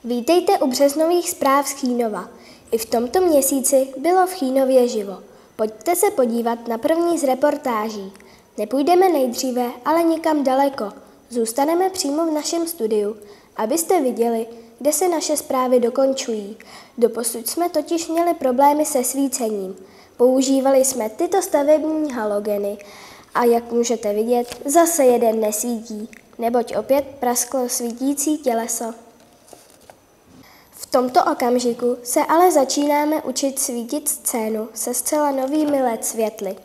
Vítejte u březnových zpráv z Chýnova. I v tomto měsíci bylo v Chýnově živo. Pojďte se podívat na první z reportáží. Nepůjdeme nejdříve, ale nikam daleko. Zůstaneme přímo v našem studiu, abyste viděli, kde se naše zprávy dokončují. Doposud jsme totiž měli problémy se svícením. Používali jsme tyto stavební halogeny a jak můžete vidět, zase jeden nesvítí, neboť opět prasklo svítící těleso. V tomto okamžiku se ale začínáme učit svítit scénu se zcela novými LED světly.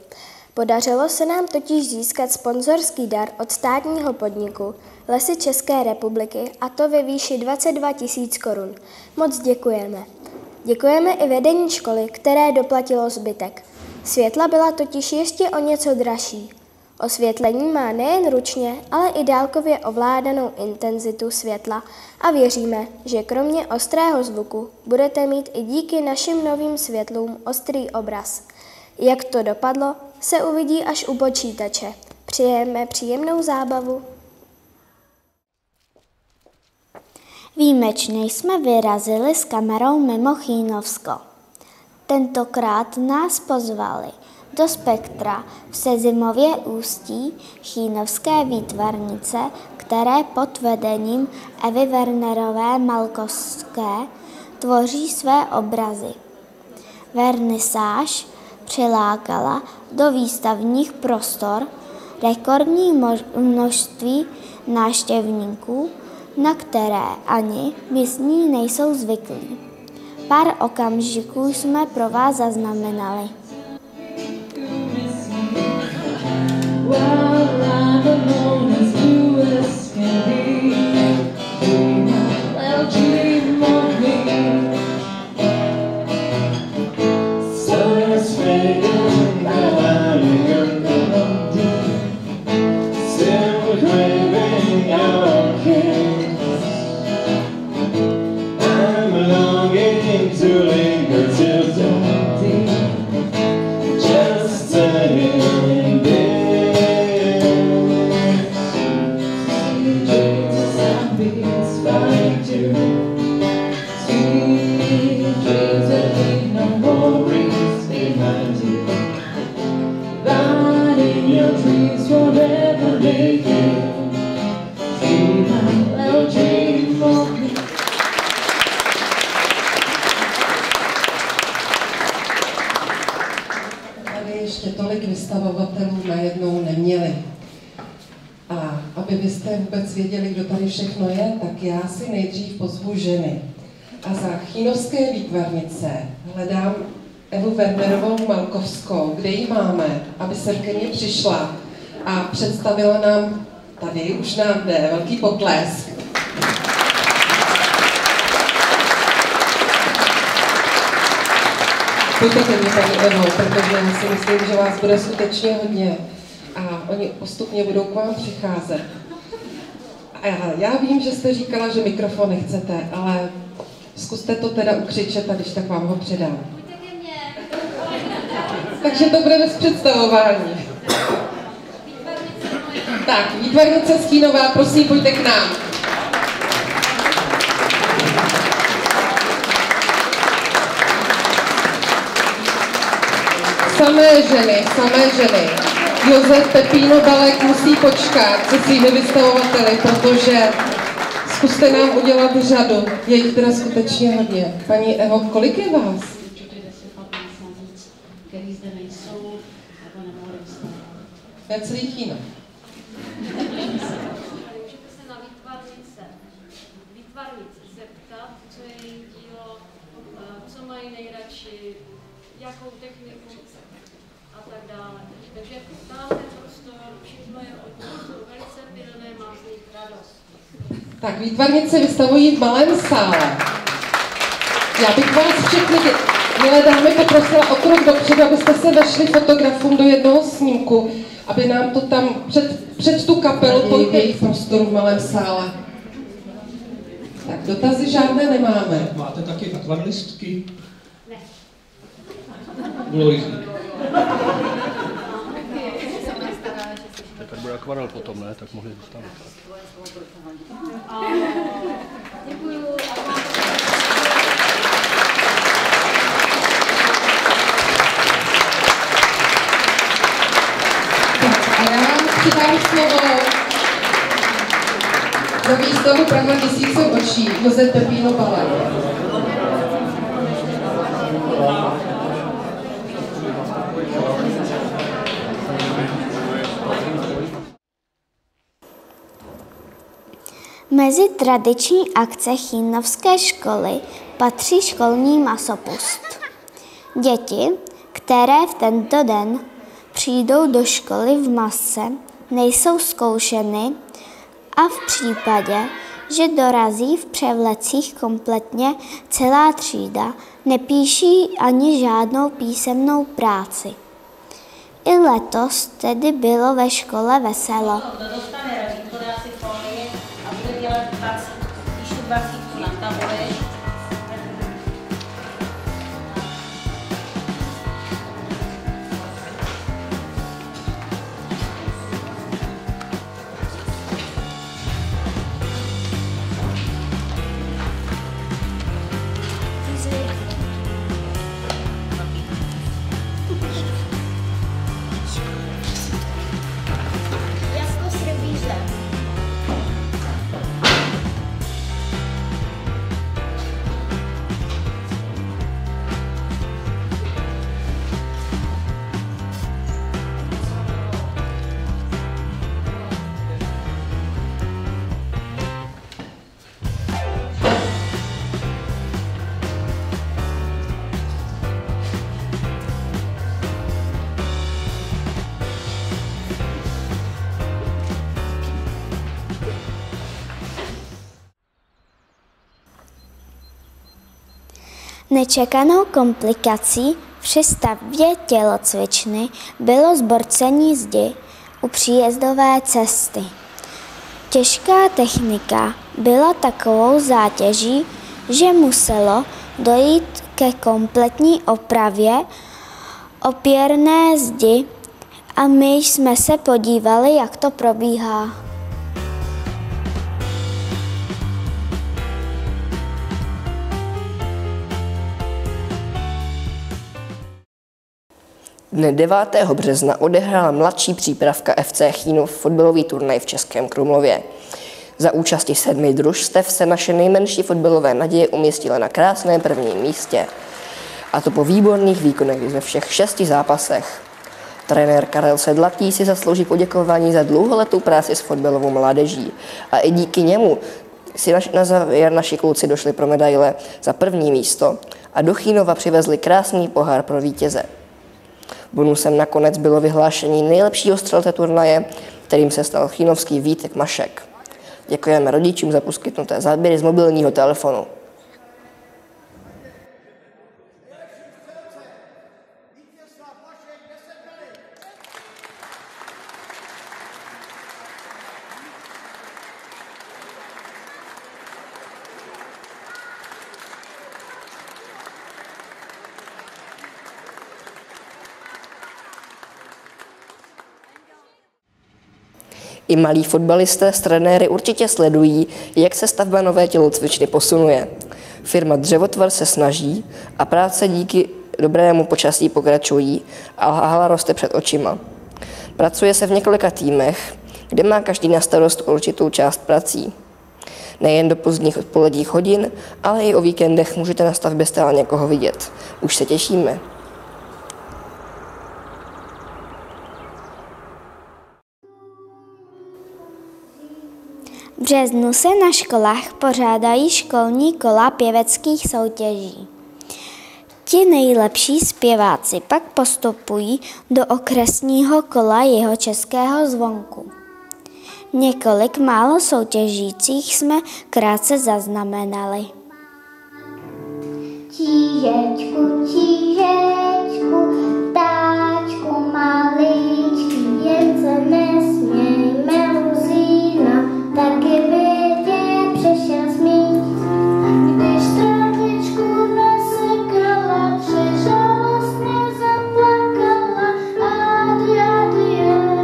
Podařilo se nám totiž získat sponzorský dar od státního podniku Lesy České republiky, a to ve výši 22 000 korun. Moc děkujeme. Děkujeme i vedení školy, které doplatilo zbytek. Světla byla totiž ještě o něco dražší. Osvětlení má nejen ručně, ale i dálkově ovládanou intenzitu světla a věříme, že kromě ostrého zvuku budete mít i díky našim novým světlům ostrý obraz. Jak to dopadlo, se uvidí až u počítače. Přejeme příjemnou zábavu. Výjimečně jsme vyrazili s kamerou mimo Chýnovsko. Tentokrát nás pozvali do Spektra v Sezimově ústí Chýnovské výtvarnice, které pod vedením Evy Wernerové Malkovské tvoří své obrazy. Vernisáž přilákala do výstavních prostor rekordní množství návštěvníků, na které ani místní nejsou zvyklí. Pár okamžiků jsme pro vás zaznamenali. Ještě tolik vystavovatelů najednou neměli. A aby byste vůbec věděli, kdo tady všechno je, tak já si nejdřív pozvu ženy. A za Chýnovské výtvarnice hledám Evu Wernerovou Malkovskou, kde ji máme, aby se ke mně přišla a představila nám, tady už nám jde velký potlesk. Pojďte ke mně, paní Evo, protože já si myslím, že vás bude skutečně hodně a oni postupně budou k vám přicházet. A já vím, že jste říkala, že mikrofon nechcete, ale zkuste to teda ukřičet a když tak vám ho předám. Takže to bude bez představování. Tak, výtvarnice z Chýnova, prosím, pojďte k nám. Samé ženy. Josef Pepíno Balek musí počkat se svými vystavovateli, protože zkuste nám udělat řadu. Je jich teda skutečně hodně. Paní Evo, kolik je vás? Který zde nejsou, nebo nemohli vystávat. To je celý Chýnov. Můžete se na výtvarnice zeptat, co je jejich dílo, co mají nejradši, jakou techniku a tak dále. Takže tam ten prostor, všechno je od nich, jsou velice pilné, má z nich radost. Tak, výtvarnice vystavují v malém sále. Já bych vás všechny, milé dámy, poprosila o krok dopředu, abyste se vešli fotografům do jednoho snímku, aby nám to tam před tu kapelu pojďte jejich prostoru v malém sále. Tak, dotazy žádné nemáme. Máte taky akvarelistky? Ne. Bylo jich. Tak bude akvarel potom, ne? Tak mohli zůstat. Děkuju. A já předám slovo do výstavu Praha tisíců očí Josef Pepíno Balek. Mezi tradiční akce Chýnovské školy patří školní masopust. Děti, které v tento den přijdou do školy v masce, nejsou zkoušeny a v případě, že dorazí v převlecích kompletně celá třída, nepíší ani žádnou písemnou práci. I letos tedy bylo ve škole veselo. Kdo dostane razítko, dá si folii a bude dělat 20, píšu 20 na tabuli. Nečekanou komplikací při stavbě tělocvičny bylo zborcení zdi u příjezdové cesty. Těžká technika byla takovou zátěží, že muselo dojít ke kompletní opravě opěrné zdi a my jsme se podívali, jak to probíhá. Dne 9. března odehrála mladší přípravka FC Chýnov fotbalový turnaj v Českém Krumlově. Za účasti 7 družstev se naše nejmenší fotbalové naděje umístila na krásném prvním místě. A to po výborných výkonech ve všech 6 zápasech. Trenér Karel Sedlatý si zaslouží poděkování za dlouholetou práci s fotbalovou mládeží. A i díky němu si na závěr naši kluci došli pro medaile za první místo a do Chýnova přivezli krásný pohár pro vítěze. Bonusem nakonec bylo vyhlášení nejlepšího střelce turnaje, kterým se stal chýnovský Vítek Mašek. Děkujeme rodičům za poskytnuté záběry z mobilního telefonu. I malí fotbalisté s trenéry určitě sledují, jak se stavba nové tělocvičny posunuje. Firma Dřevotvar se snaží a práce díky dobrému počasí pokračují a hala roste před očima. Pracuje se v několika týmech, kde má každý na starost určitou část prací. Nejen do pozdních odpoledních hodin, ale i o víkendech můžete na stavbě stále někoho vidět. Už se těšíme. V březnu se na školách pořádají školní kola pěveckých soutěží. Ti nejlepší zpěváci pak postupují do okresního kola Jihočeského zvonku. Několik málo soutěžících jsme krátce zaznamenali. Tížečku, tížečku, ptáčku maličký, jen se nesměj, meluzína, taky by tě přešel smích. Když trávičku nasekala, přežalostně zaplakala, adieu, adieu,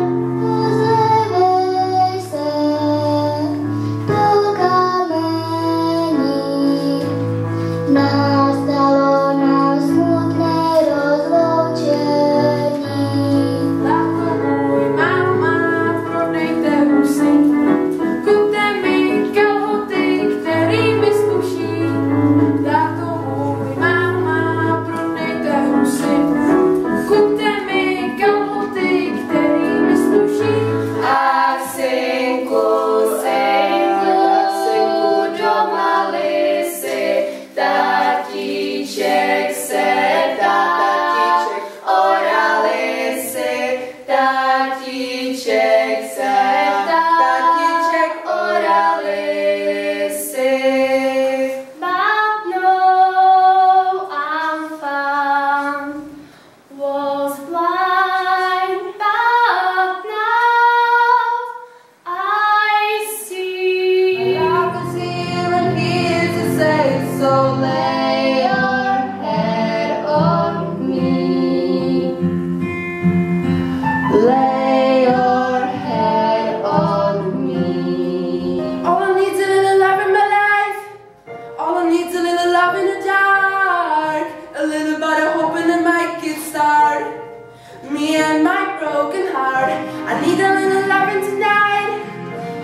I need a little loving tonight.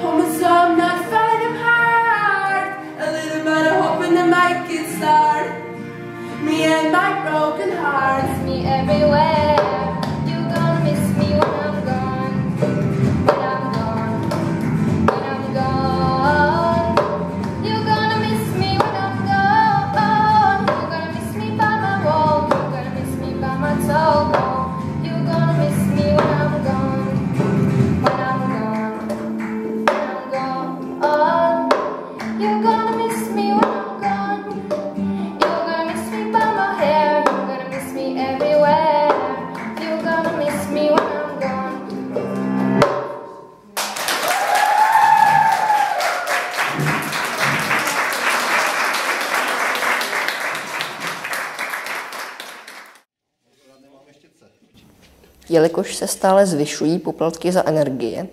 Home so I'm not falling apart. A little bit of hope and I might get started. Me and my broken heart. Miss me everywhere. You gonna miss me when I'm gone. When I'm gone. When I'm gone. You gonna miss me when I'm gone. You gonna miss me by my wall. You gonna miss me by my toe. You gonna miss me when I'm gone. When I'm gone. When I'm gone. You gonna miss me when I'm gone. You're gonna miss me by my hair. You're gonna miss me everywhere. You're gonna miss me when I'm gone. Jelikož se stále zvyšují poplatky za energie,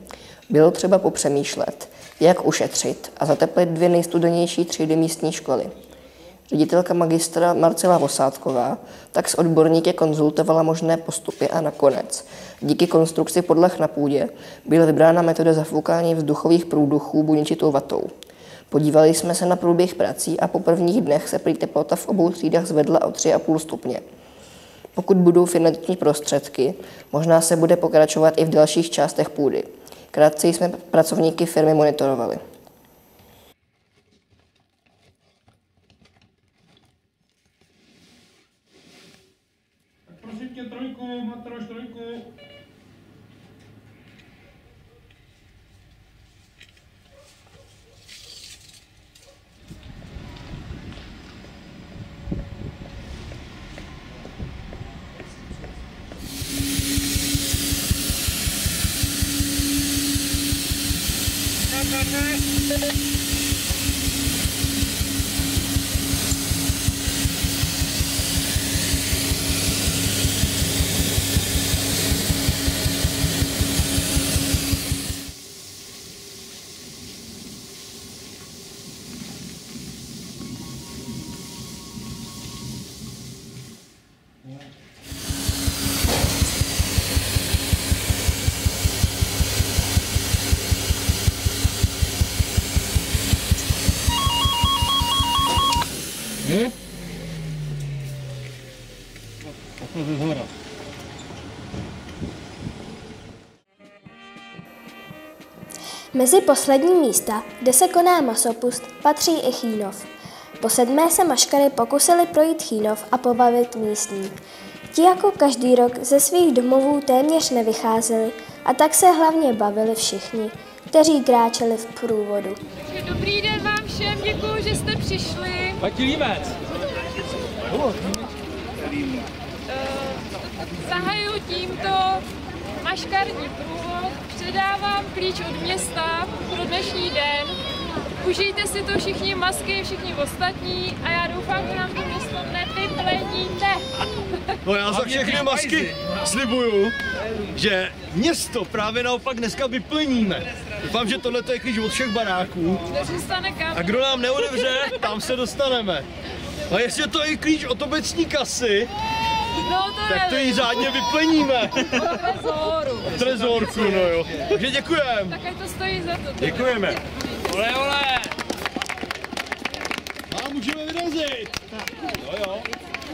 bylo třeba popřemýšlet, jak ušetřit a zateplit 2 nejstudenější třídy místní školy. Ředitelka magistra Marcela Vosátková tak s odborníky konzultovala možné postupy a nakonec, díky konstrukci podlah na půdě, byla vybrána metoda zafoukání vzduchových průduchů buničitou vatou. Podívali jsme se na průběh prací a po prvních dnech se prý teplota v obou třídách zvedla o 3,5 stupně. Pokud budou finanční prostředky, možná se bude pokračovat i v dalších částech půdy. Krátce jsme pracovníky firmy monitorovali. Prosím tě, trojku, Matroš, trojku. Mezi poslední místa, kde se koná masopust, patří i Chýnov. Po 7. se maškary pokusili projít Chýnov a pobavit místní. Ti jako každý rok ze svých domovů téměř nevycházeli a tak se hlavně bavili všichni, kteří kráčeli v průvodu. Dobrý den vám všem, děkuji, že jste přišli. Pati Límec. Zahajuji tímto maškarní průvod, předávám klíč od města pro dnešní den. Užijte si to všichni masky, všichni ostatní a já doufám, že nám to město nevypleníte. No já za všechny masky slibuju, že město právě naopak dneska vyplníme. Doufám, že tohle je klíč od všech baráků. A kdo nám neotevře, tam se dostaneme. A jestli je to i klíč od obecní kasy, no tak to ji řádně vyplníme. Trezoru. Trezorku, no jo. Takže děkujeme. Tak ať to stojí za to. Děkujeme. Ole, ole. A můžeme vyrazit. Jo, jo.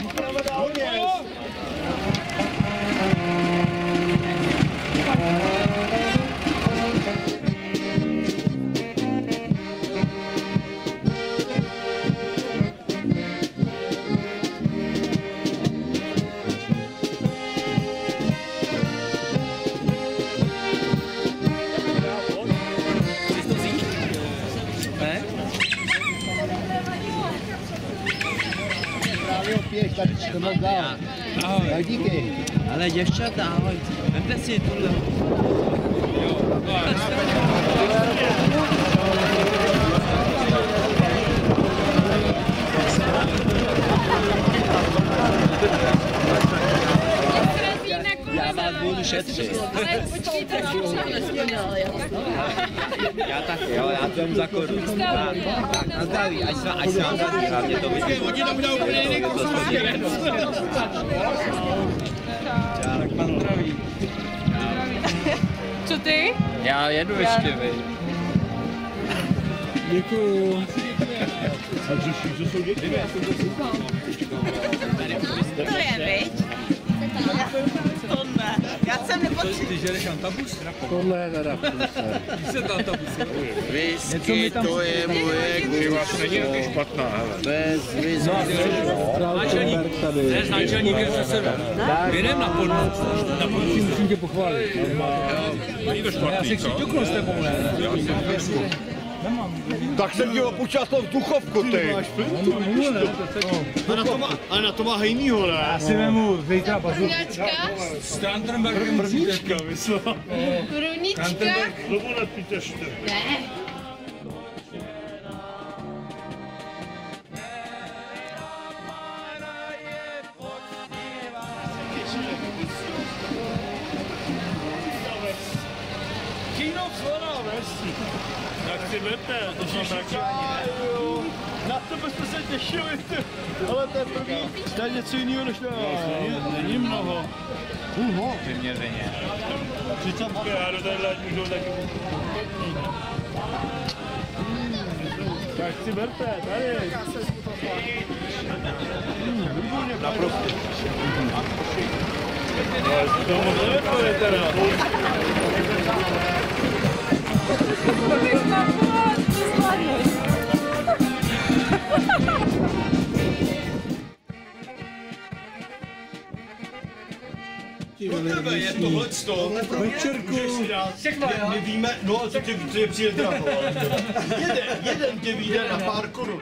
Můžeme dál měst. Tak díky. Ale děvčata, ahoj. Vemte si tohle. Já vás budu šetřit. Já tak, jo, já to jen za korunu. Na zdraví, ať se vám daří, hlavně to vidí. Co Co ty? Já jedu ještě, vy. Děkuju. To je, viď? To ne. Já jsem nepotřeboval. Ty žereš antabus? Tohle je teda. Když se to antabus? Whisky, to je moje Pivař není taky špatná, hele. bez whisky. Náčelník, ne, s náčelníkem se sebe. Jdem na podnu. Na podnu si musím tě pochválit. Není to špatný, já si chci ťuknout s tebou, ne? Tak jsem dělal počátku vzduchovku, ty. Ale na to má hejnýho, ne? Já si vemu zítra bazu. S Trantrenbergem prvníčka, myslel. Krunička? Znovu nepítešte. Ne. Kýnov slona, veš? Jak si vete, to jsou taky. Na tebe jsme se těšili, ty. Ale to je první. To je něco jiného než na nás. Není mnoho. Vyměřeně. 30 já do téhle můžu taky. Tak si vete, tady. Naprosto. To moc nevypadá teda. Pro tebe je tohleto večerku. My víme, no a co tě přijde draho. Jeden tě vyjde na pár korun.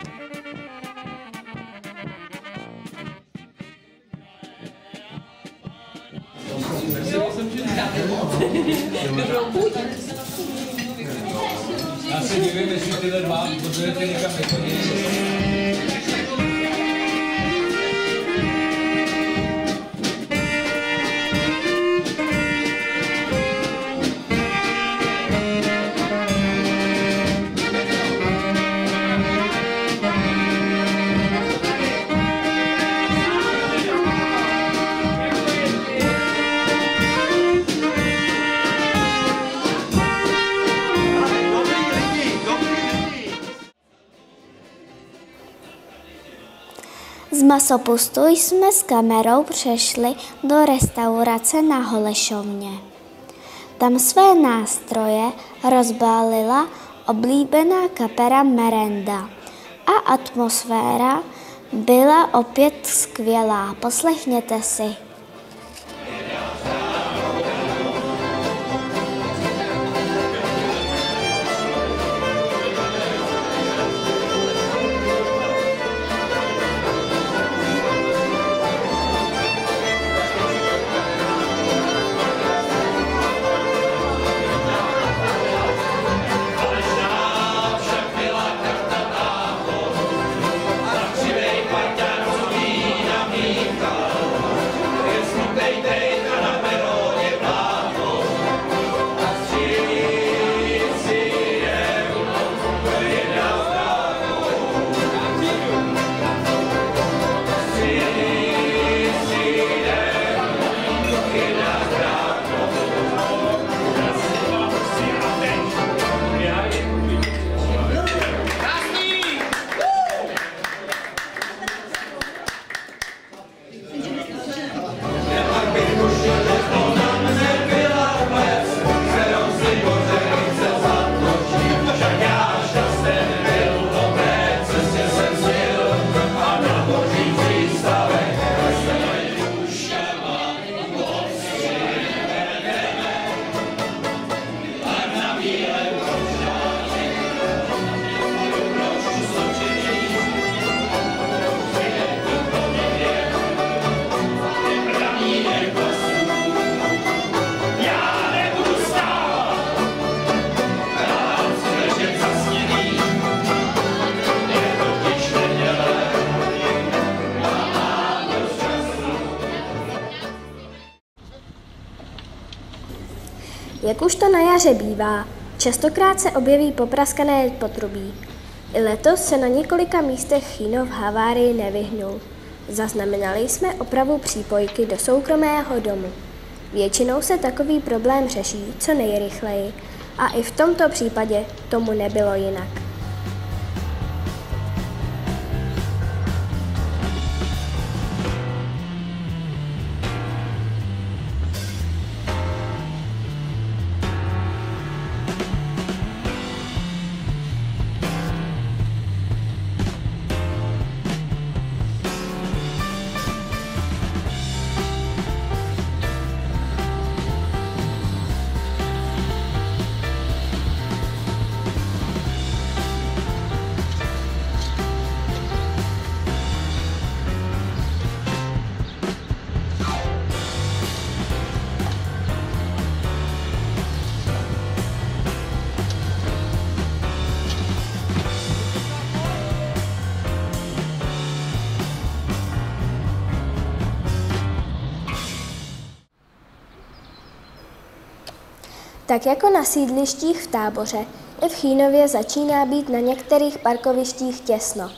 Já se divím, jestli tyhle dva budete někam nechodit. Z masopustu jsme s kamerou přešli do restaurace na Holešovně. Tam své nástroje rozbálila oblíbená kapela Merenda a atmosféra byla opět skvělá. Poslechněte si. Jak už to na jaře bývá, častokrát se objeví popraskané potrubí. I letos se na několika místech Chýnov havárii nevyhnul. Zaznamenali jsme opravu přípojky do soukromého domu. Většinou se takový problém řeší co nejrychleji a i v tomto případě tomu nebylo jinak. Tak jako na sídlištích v Táboře, i v Chýnově začíná být na některých parkovištích těsno.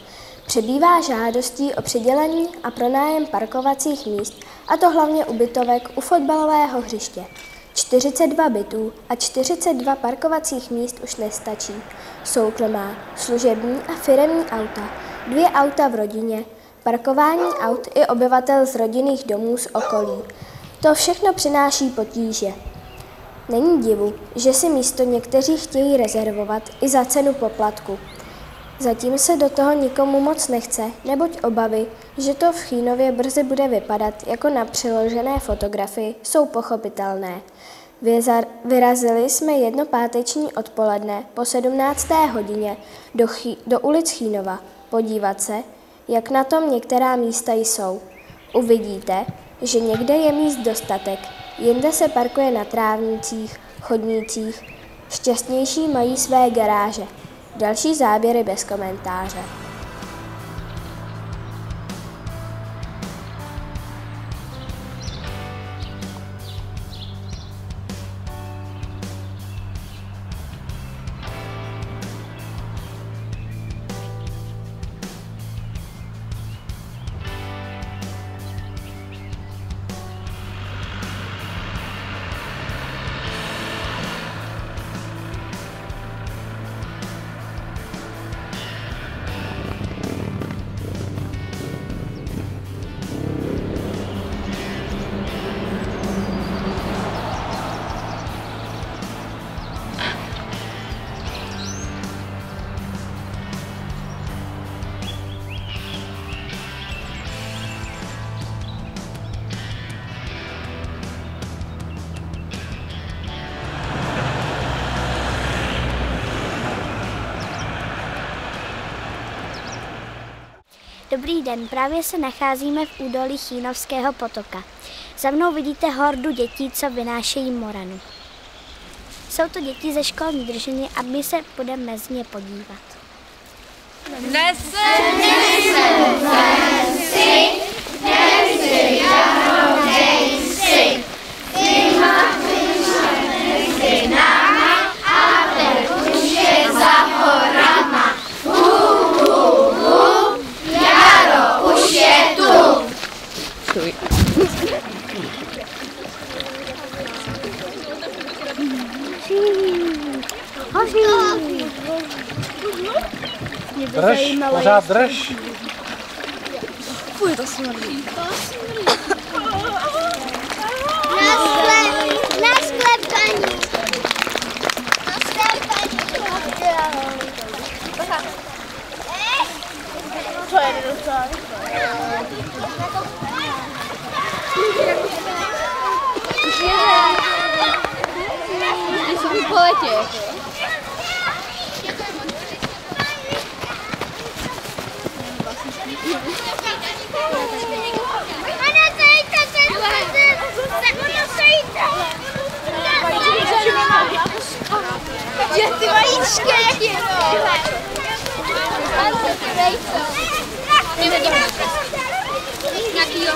Přibývá žádostí o přidělení a pronájem parkovacích míst, a to hlavně ubytovek u fotbalového hřiště. 42 bytů a 42 parkovacích míst už nestačí. Soukromá, služební a firemní auta, 2 auta v rodině, parkování aut i obyvatel z rodinných domů z okolí. To všechno přináší potíže. Není divu, že si místo někteří chtějí rezervovat i za cenu poplatku. Zatím se do toho nikomu moc nechce, neboť obavy, že to v Chýnově brzy bude vypadat jako na přiložené fotografii, jsou pochopitelné. Vyrazili jsme jedno páteční odpoledne po 17. hodině do ulic Chýnova podívat se, jak na tom některá místa jsou. Uvidíte, že někde je míst dostatek, jinde se parkuje na trávnících, chodnících, šťastnější mají své garáže. Další záběry bez komentáře. Dobrý den, právě se nacházíme v údolí Chýnovského potoka. Za mnou vidíte hordu dětí, co vynášejí moranu. Jsou to děti ze školní družiny a my se budeme mezi ně podívat. Drž, pořád drž. Fuj, to smrdí. Na sklep, paní. To je docela. Když jsou v poletě. Kde ty vajíčky? Nějaký jo.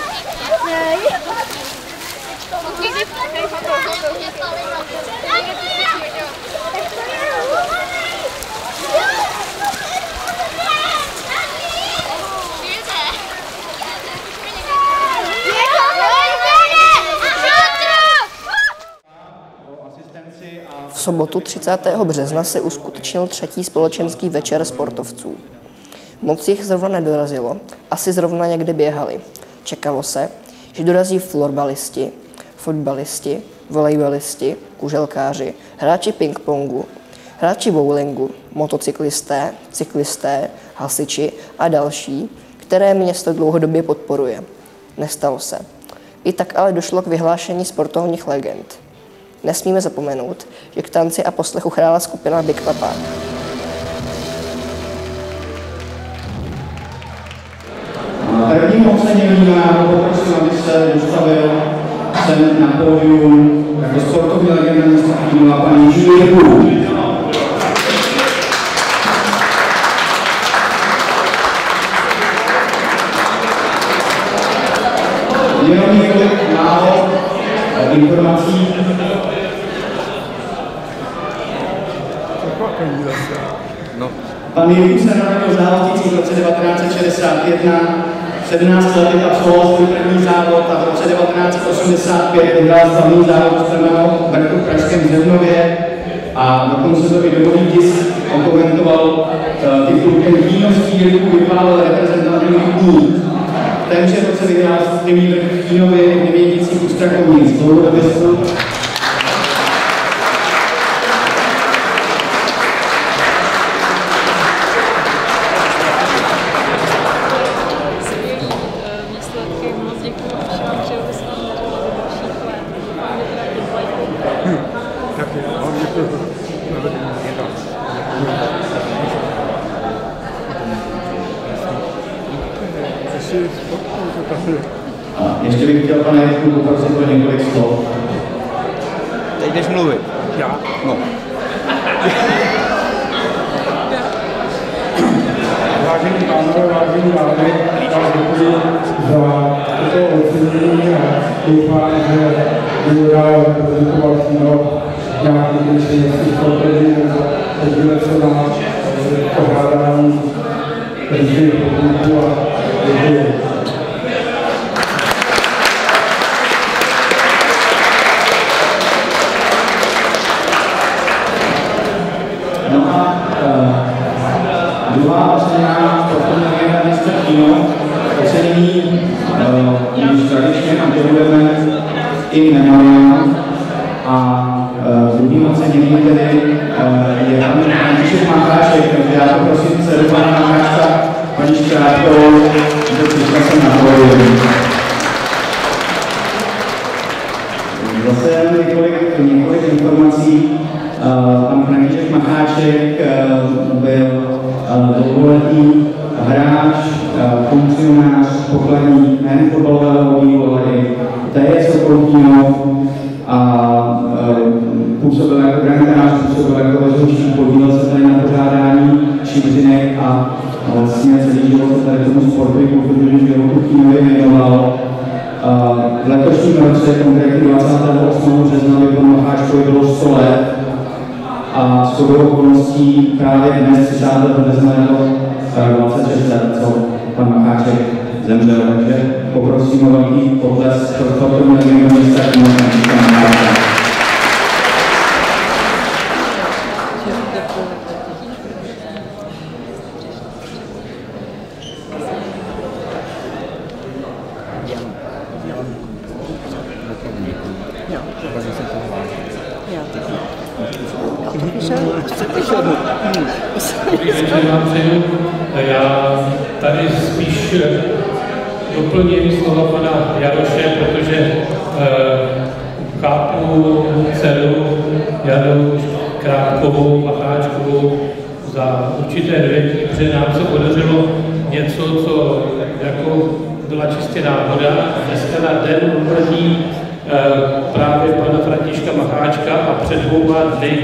V sobotu 30. března se uskutečnil 3. společenský večer sportovců. Moc jich zrovna nedorazilo, asi zrovna někde běhali. Čekalo se, že dorazí florbalisti, fotbalisti, volejbalisti, kuželkáři, hráči ping-pongu, hráči bowlingu, motocyklisté, cyklisté, hasiči a další, které město dlouhodobě podporuje. Nestalo se. I tak ale došlo k vyhlášení sportovních legend. Nesmíme zapomenout, že k tanci a poslechu chrála skupina Big Papa. Prvním oceněním poprosím, aby se dostavil sem na pódium jako sportovní legenda města Chýnova paní Julie Hu. Jenom několik málo informací. Pan Julie se narodil v Závodících v roce 1961. 17 lety absolvoval svůj první závod a v roce 1985 vyhrál slavný závod z Trnavého vrchu v pražském Zemnově a dokonce to i domový tisk komentoval titul ten Chýnovský věku vypálil reprezentativní dní. V témže roce vyhrál slavný vrch v Chýnově v Nevědících u Strakomic. Dlouhodobě ještě bych chtěl, pane Jirku, poprosit o několik slov. Teď jdeš mluvit. Já? No. Vážení pánové, vážení dámy, já děkuji za toto ocenění a doufám, že budu dál prezentovat Chýnov nějaký městský sportovní nebo podílet se na pořádání různých podniků a děkuji. Druhá oceněná sportovní legenda města Chýnov, ocenění již tradičně udělujeme i memoriál a druhým oceněním tedy je pan František Macháček, takže já poprosím dceru pana Macháčka, paní Škrátkovou, že přišla sem na pódium. Zase několik informací. Pan František Macháček byl dlouholetý hráč, funkcionář, pokladník nejen fotbalového volejbolu, ale i TJ Sokol Chýnov a působil jako brankář, působil jako rozhodčí, podílel se tady na pořádání šířinek a vlastně celý život se tady tomu sportu i kulturnímu životu v Chýnově věnoval. V letošním roce, konkrétně 28. března, by panu Macháčkovi bylo 100 let a shodou okolností právě dnes 30. března bylo 26 let, co pan Macháček zemřel. Takže poprosím o velký potlesk pro sportovní legendu města Chýnova. Já tady spíš doplním slova pana Jaroše, protože chápu dceru Janu Krátkovou, Macháčkovou za určité dojetí, protože nám se podařilo něco, co jako byla čistě náhoda. Dneska na den úmrtí právě pana Františka Macháčka a před 2 dny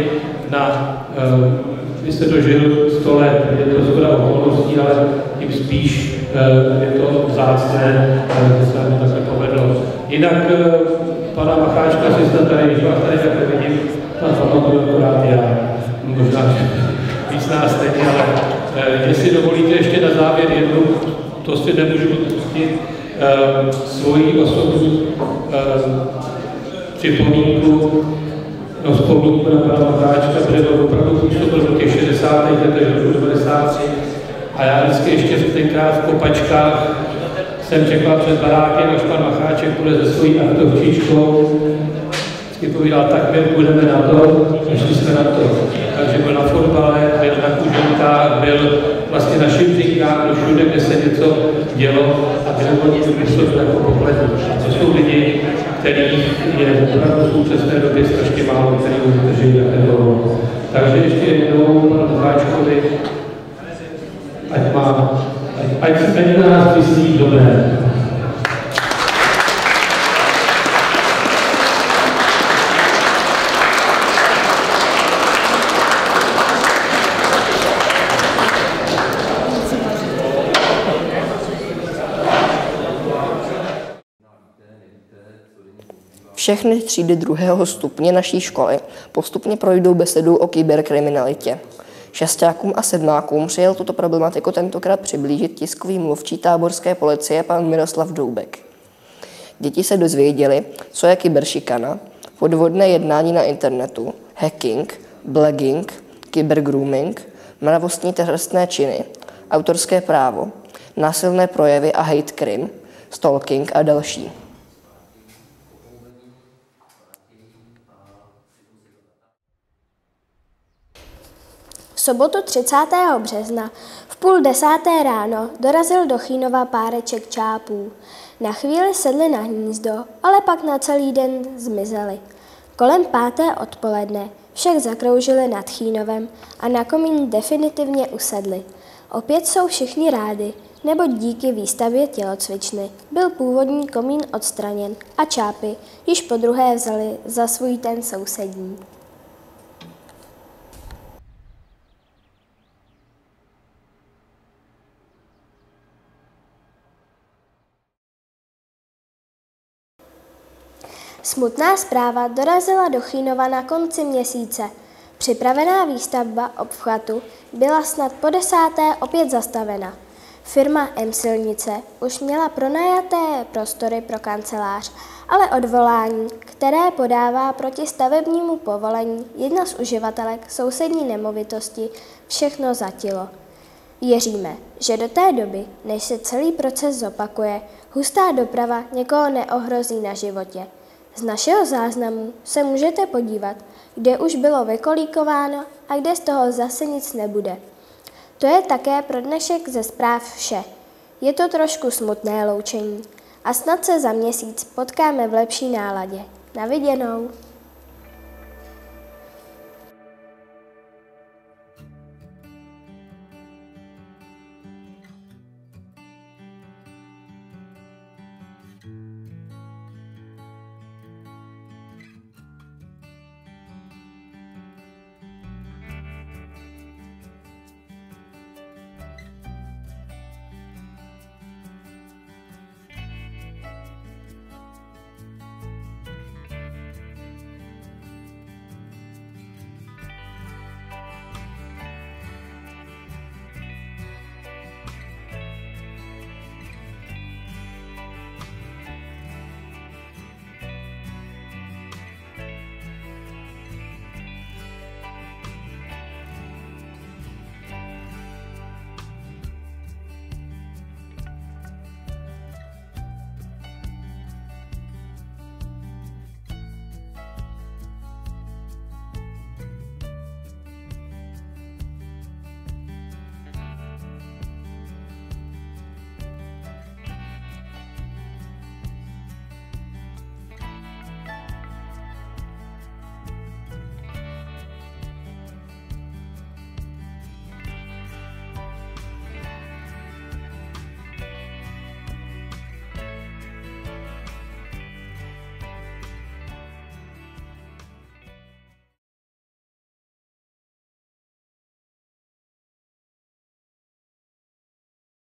vy jste dožil 100 let, je to shoda okolností, ale tím spíš je to vzácné, že se mi takhle povedlo. Jinak pana Macháčka si snad tady, když vás tady takhle vidím, tam pamatuju akorát já, možná víc nás stejně, ale jestli dovolíte ještě na závěr jednu, to si nemůžu odpustit, svoji osobní připomínku. no, vzpomínku na pana Macháčka, protože byl opravdu působil do těch 60. letech, do roku 93. A já vždycky ještě tenkrát v kopačkách jsem čekal před barákem, až pan Macháček bude se svojí aktovčičkou. Vždycky povídal, tak my budeme na to, šli jsme na to. Takže byl na fotbale, byl na kuženkách, byl vlastně na šibříkách, byl všude, kde se něco dělo a byl působil jako pohledů. A to jsou lidi, kterých je opravdu v současné době strašně málo, který udrží také dlouho. Takže ještě jednou panu Macháčkovi, ať se na nás myslí dobré. Všechny třídy 2. stupně naší školy postupně projdou besedou o kyberkriminalitě. Šestákům a sedmákům přijel tuto problematiku tentokrát přiblížit tiskový mluvčí táborské policie pan Miroslav Doubek. Děti se dozvěděli, co je kyberšikana, podvodné jednání na internetu, hacking, blagging, kybergrooming, mravostní trestné činy, autorské právo, násilné projevy a hate crime, stalking a další. V sobotu 30. března v 9:30 ráno dorazil do Chýnova páreček čápů. Na chvíli sedli na hnízdo, ale pak na celý den zmizeli. Kolem 5. odpoledne však zakroužili nad Chýnovem a na komín definitivně usedli. Opět jsou všichni rádi, neboť díky výstavbě tělocvičny byl původní komín odstraněn a čápy již podruhé vzali za svůj ten sousední. Smutná zpráva dorazila do Chýnova na konci měsíce. Připravená výstavba obchvatu byla snad po 10. opět zastavena. Firma M-Silnice už měla pronajaté prostory pro kancelář, ale odvolání, které podává proti stavebnímu povolení jedna z uživatelek sousední nemovitosti, všechno zatilo. Věříme, že do té doby, než se celý proces zopakuje, hustá doprava někoho neohrozí na životě. Z našeho záznamu se můžete podívat, kde už bylo vykolíkováno a kde z toho zase nic nebude. To je také pro dnešek ze zpráv vše. Je to trošku smutné loučení a snad se za měsíc potkáme v lepší náladě. Na viděnou.